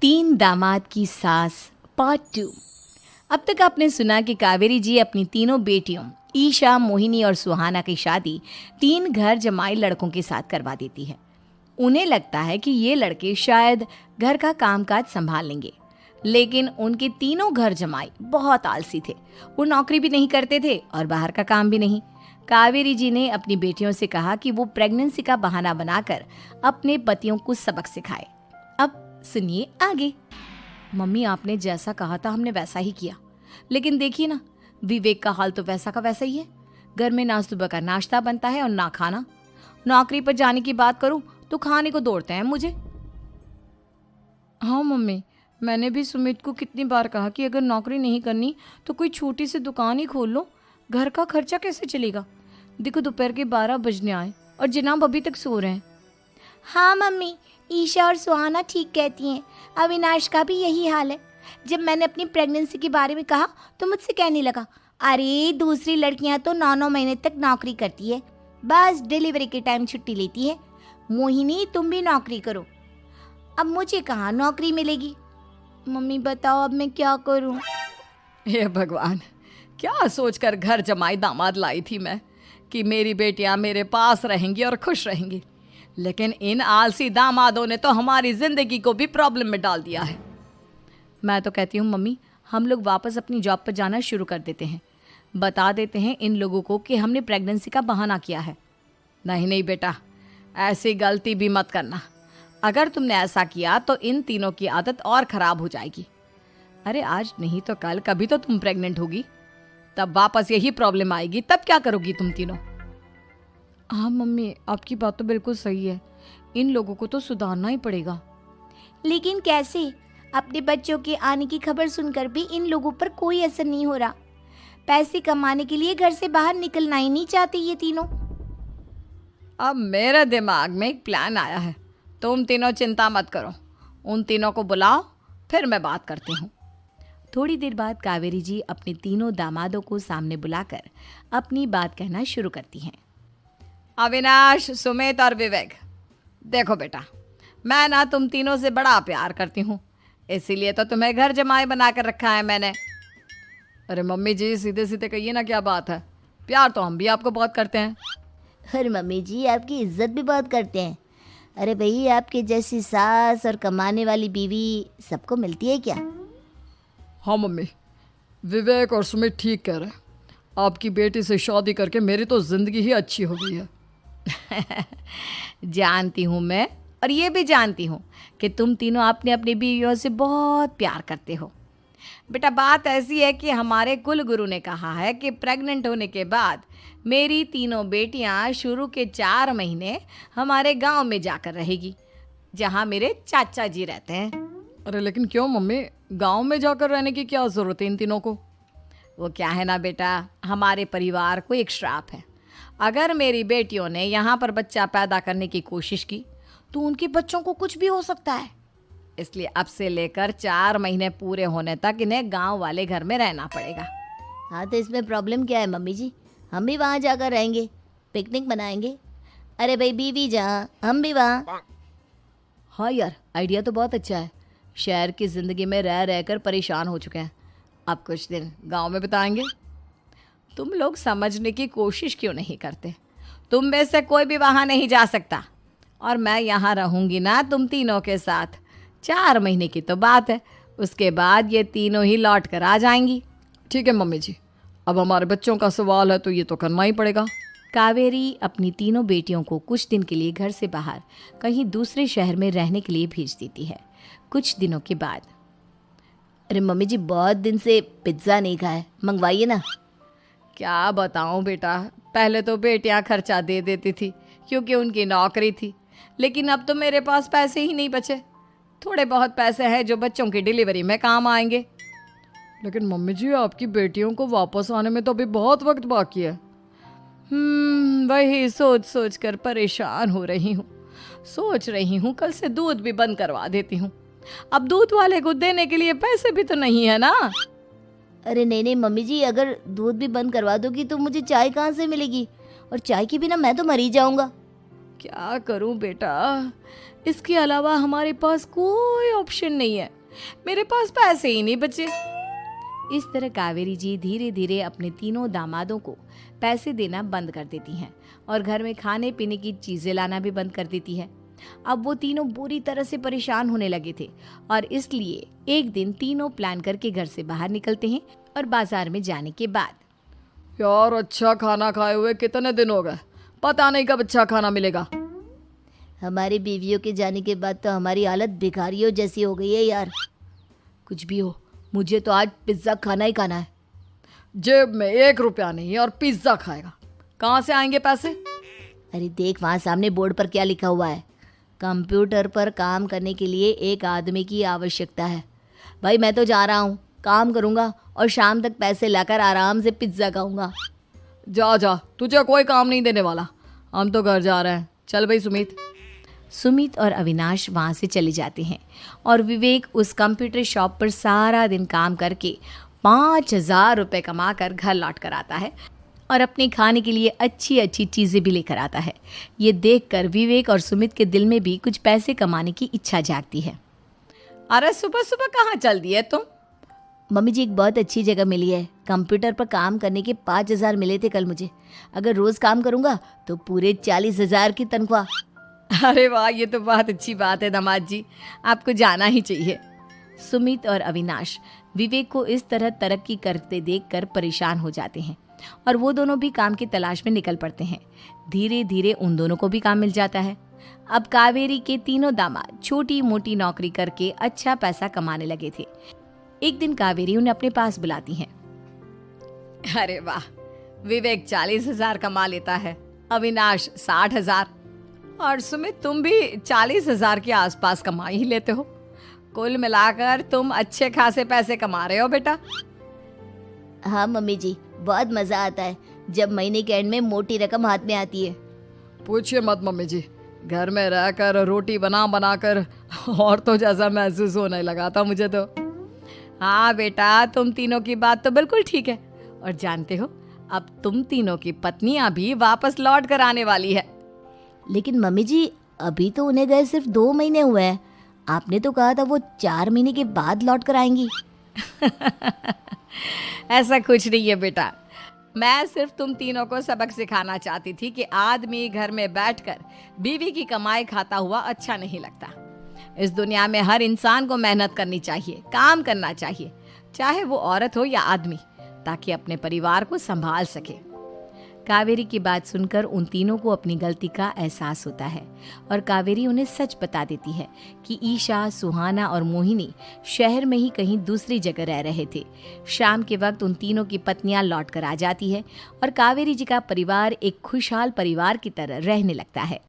तीन दामाद की सास पार्ट 2। अब तक आपने सुना कि कावेरी जी अपनी तीनों बेटियों ईशा, मोहिनी और सुहाना की शादी 3 घर जमाई लड़कों के साथ करवा देती है। उन्हें लगता है कि ये लड़के शायद घर का कामकाज संभाल लेंगे, लेकिन उनके तीनों घर जमाई बहुत आलसी थे। वो नौकरी भी नहीं करते थे और बाहर का काम भी नहीं। कावेरी जी ने अपनी बेटियों से कहा कि वो प्रेगनेंसी का बहाना बनाकर अपने पतियों को सबक सिखाए। अब सुनिए आगे। मम्मी, आपने जैसा कहा था हमने वैसा ही किया, लेकिन देखिए ना, विवेक का हाल तो वैसा का वैसा ही है। घर में ना सुबह का नाश्ता बनता है और ना खाना। नौकरी पर जाने की बात करूं तो खाने को दौड़ते हैं मुझे। हाँ मम्मी, मैंने भी सुमित को कितनी बार कहा कि अगर नौकरी नहीं करनी तो कोई छोटी सी दुकान ही खोल लो। घर का खर्चा कैसे चलेगा? देखो दोपहर के 12 बजने आए और जनाब अभी तक सो रहे हैं। हाँ मम्मी, ईशा और सुहाना ठीक कहती हैं। अविनाश का भी यही हाल है। जब मैंने अपनी प्रेगनेंसी के बारे में कहा तो मुझसे कहने लगा, अरे दूसरी लड़कियां तो 9-9 महीने तक नौकरी करती है, बस डिलीवरी के टाइम छुट्टी लेती है। मोहिनी, तुम भी नौकरी करो। अब मुझे कहाँ नौकरी मिलेगी? मम्मी बताओ, अब मैं क्या करूँ? हे भगवान, क्या सोचकर घर जमाई दामाद लाई थी मैं कि मेरी बेटियां मेरे पास रहेंगी और खुश रहेंगी, लेकिन इन आलसी दामादों ने तो हमारी जिंदगी को भी प्रॉब्लम में डाल दिया है। मैं तो कहती हूँ मम्मी, हम लोग वापस अपनी जॉब पर जाना शुरू कर देते हैं। बता देते हैं इन लोगों को कि हमने प्रेगनेंसी का बहाना किया है। नहीं नहीं बेटा, ऐसी गलती भी मत करना। अगर तुमने ऐसा किया तो इन तीनों की आदत और ख़राब हो जाएगी। अरे आज नहीं तो कल कभी तो तुम प्रेग्नेंट होगी, तब वापस यही प्रॉब्लम आएगी। तब क्या करोगी तुम तीनों? हाँ मम्मी, आपकी बात तो बिल्कुल सही है। इन लोगों को तो सुधारना ही पड़ेगा। लेकिन कैसे? अपने बच्चों के आने की खबर सुनकर भी इन लोगों पर कोई असर नहीं हो रहा। पैसे कमाने के लिए घर से बाहर निकलना ही नहीं चाहते ये तीनों। अब मेरे दिमाग में एक प्लान आया है। तुम तीनों चिंता मत करो, उन तीनों को बुलाओ, फिर मैं बात करती हूँ। थोड़ी देर बाद कावेरी जी अपने तीनों दामादों को सामने बुलाकर अपनी बात कहना शुरू करती हैं। अविनाश, सुमित और विवेक, देखो बेटा, मैं ना तुम तीनों से बड़ा प्यार करती हूँ, इसीलिए तो तुम्हें घर जमाई बना कर रखा है मैंने। अरे मम्मी जी, सीधे सीधे कहिए ना, क्या बात है? प्यार तो हम भी आपको बहुत करते हैं। अरे मम्मी जी, आपकी इज्जत भी बहुत करते हैं। अरे भाई, आपके जैसी सास और कमाने वाली बीवी सबको मिलती है क्या? हाँ मम्मी, विवेक और सुमित ठीक कह रहे हैं। आपकी बेटी से शादी करके मेरी तो ज़िंदगी ही अच्छी हो गई है। जानती हूँ मैं, और ये भी जानती हूँ कि तुम तीनों अपने अपनी बीवियों से बहुत प्यार करते हो। बेटा, बात ऐसी है कि हमारे कुल गुरु ने कहा है कि प्रेग्नेंट होने के बाद मेरी तीनों बेटियां शुरू के 4 महीने हमारे गांव में जाकर रहेगी, जहां मेरे चाचा जी रहते हैं। अरे लेकिन क्यों मम्मी, गांव में जाकर रहने की क्या ज़रूरत है इन तीनों को? वो क्या है ना बेटा, हमारे परिवार को एक श्राप है। अगर मेरी बेटियों ने यहाँ पर बच्चा पैदा करने की कोशिश की तो उनके बच्चों को कुछ भी हो सकता है। इसलिए अब से लेकर 4 महीने पूरे होने तक इन्हें गांव वाले घर में रहना पड़ेगा। हाँ, तो इसमें प्रॉब्लम क्या है मम्मी जी? हम भी वहाँ जाकर रहेंगे, पिकनिक मनाएंगे। अरे भाई, बीवी जहाँ हम भी वहाँ। हाँ यार, आइडिया तो बहुत अच्छा है। शहर की ज़िंदगी में रह रहकर परेशान हो चुके हैं, अब कुछ दिन गांव में बिताएंगे। तुम लोग समझने की कोशिश क्यों नहीं करते? तुम में से कोई भी वहाँ नहीं जा सकता, और मैं यहाँ रहूँगी ना तुम तीनों के साथ। 4 महीने की तो बात है, उसके बाद ये तीनों ही लौट कर आ जाएंगी। ठीक है मम्मी जी, अब हमारे बच्चों का सवाल है तो ये तो करना ही पड़ेगा। कावेरी अपनी तीनों बेटियों को कुछ दिन के लिए घर से बाहर कहीं दूसरे शहर में रहने के लिए भेज देती है। कुछ दिनों के बाद, अरे मम्मी जी, बहुत दिन से पिज्ज़ा नहीं खाया, मंगवाइए ना। क्या बताऊं बेटा, पहले तो बेटियां खर्चा दे देती थी क्योंकि उनकी नौकरी थी, लेकिन अब तो मेरे पास पैसे ही नहीं बचे। थोड़े बहुत पैसे हैं जो बच्चों की डिलीवरी में काम आएंगे। लेकिन मम्मी जी, आपकी बेटियों को वापस आने में तो अभी बहुत वक्त बाकी है। वही सोच सोच कर परेशान हो रही हूँ। सोच रही हूँ कल से दूध भी बंद करवा देती हूँ। अब दूध वाले को देने के लिए पैसे भी तो नहीं है ना। अरे नहीं नहीं मम्मी जी, अगर दूध भी बंद करवा दोगी तो मुझे चाय कहाँ से मिलेगी? और चाय के बिना मैं तो मर ही जाऊंगा। क्या करूं बेटा, इसके अलावा हमारे पास कोई ऑप्शन नहीं है, मेरे पास पैसे ही नहीं बचे। इस तरह कावेरी जी धीरे धीरे अपने तीनों दामादों को पैसे देना बंद कर देती हैं और घर में खाने पीने की चीजें लाना भी बंद कर देती है। अब वो तीनों बुरी तरह से परेशान होने लगे थे और इसलिए एक दिन तीनों प्लान करके घर से बाहर निकलते हैं और बाजार में जाने के बाद यार अच्छा खाना खाए हुए कितने दिन हो गए, पता नहीं कब अच्छा खाना मिलेगा। हमारी बीवियों के जाने के बाद तो हमारी हालत भिखारियों जैसी हो गई है यार। कुछ भी हो, मुझे तो आज पिज्ज़ा खाना ही खाना है। जेब में 1 रुपया नहीं और पिज्जा खाएगा, कहाँ से आएंगे पैसे? अरे देख वहाँ सामने बोर्ड पर क्या लिखा हुआ है, कंप्यूटर पर काम करने के लिए एक आदमी की आवश्यकता है। भाई मैं तो जा रहा हूँ, काम करूँगा और शाम तक पैसे लाकर आराम से पिज्ज़ा खाऊंगा। जा जा, तुझे कोई काम नहीं देने वाला, हम तो घर जा रहे हैं। चल भाई सुमित। सुमित और अविनाश वहाँ से चले जाते हैं और विवेक उस कंप्यूटर शॉप पर सारा दिन काम करके 5,000 रुपये कमा कर घर लौट कर आता है और अपने खाने के लिए अच्छी अच्छी चीज़ें भी लेकर आता है। ये देखकर विवेक और सुमित के दिल में भी कुछ पैसे कमाने की इच्छा जागती है। अरे सुबह सुबह कहाँ चल दी है तुम? मम्मी जी एक बहुत अच्छी जगह मिली है, कंप्यूटर पर काम करने के 5,000 मिले थे कल मुझे। अगर रोज़ काम करूँगा तो पूरे 40,000 की तनख्वाह। अरे वाह, ये तो बहुत अच्छी बात है दामाद जी, आपको जाना ही चाहिए। सुमित और अविनाश विवेक को इस तरह तरक्की करते देखकर परेशान हो जाते हैं और वो दोनों भी काम की तलाश में निकल पड़ते हैं। धीरे धीरे उन दोनों को भी काम मिल जाता है। अब कावेरी के तीनों दामाद छोटी मोटी नौकरी करके अच्छा पैसा कमाने लगे थे। एक दिन कावेरी उन्हें अपने पास बुलाती हैं। अरे वाह, विवेक 40,000 कमा लेता है, अविनाश 60,000 और सुमित तुम भी 40,000 के आसपास कमा ही लेते हो। कुल मिलाकर तुम अच्छे खासे पैसे कमा रहे हो बेटा। हाँ मम्मी जी, बहुत मज़ा आता है जब महीने के एंड में मोटी रकम हाथ में आती है। पूछिए मत मम्मी जी, घर में रहकर रोटी बना बना कर औरतों जैसा महसूस होने लगा था मुझे तो। हाँ बेटा, तुम तीनों की बात तो बिल्कुल ठीक है और जानते हो अब तुम तीनों की पत्नियां भी वापस लौट कर आने वाली है। लेकिन मम्मी जी अभी तो उन्हें गए सिर्फ 2 महीने हुए हैं, आपने तो कहा था वो 4 महीने के बाद लौट कर आएंगी। ऐसा कुछ नहीं है बेटा, मैं सिर्फ तुम तीनों को सबक सिखाना चाहती थी कि आदमी घर में बैठकर बीवी की कमाई खाता हुआ अच्छा नहीं लगता। इस दुनिया में हर इंसान को मेहनत करनी चाहिए, काम करना चाहिए, चाहे वो औरत हो या आदमी, ताकि अपने परिवार को संभाल सके। कावेरी की बात सुनकर उन तीनों को अपनी गलती का एहसास होता है और कावेरी उन्हें सच बता देती है कि ईशा, सुहाना और मोहिनी शहर में ही कहीं दूसरी जगह रह रहे थे। शाम के वक्त उन तीनों की पत्नियां लौट कर आ जाती है और कावेरी जी का परिवार एक खुशहाल परिवार की तरह रहने लगता है।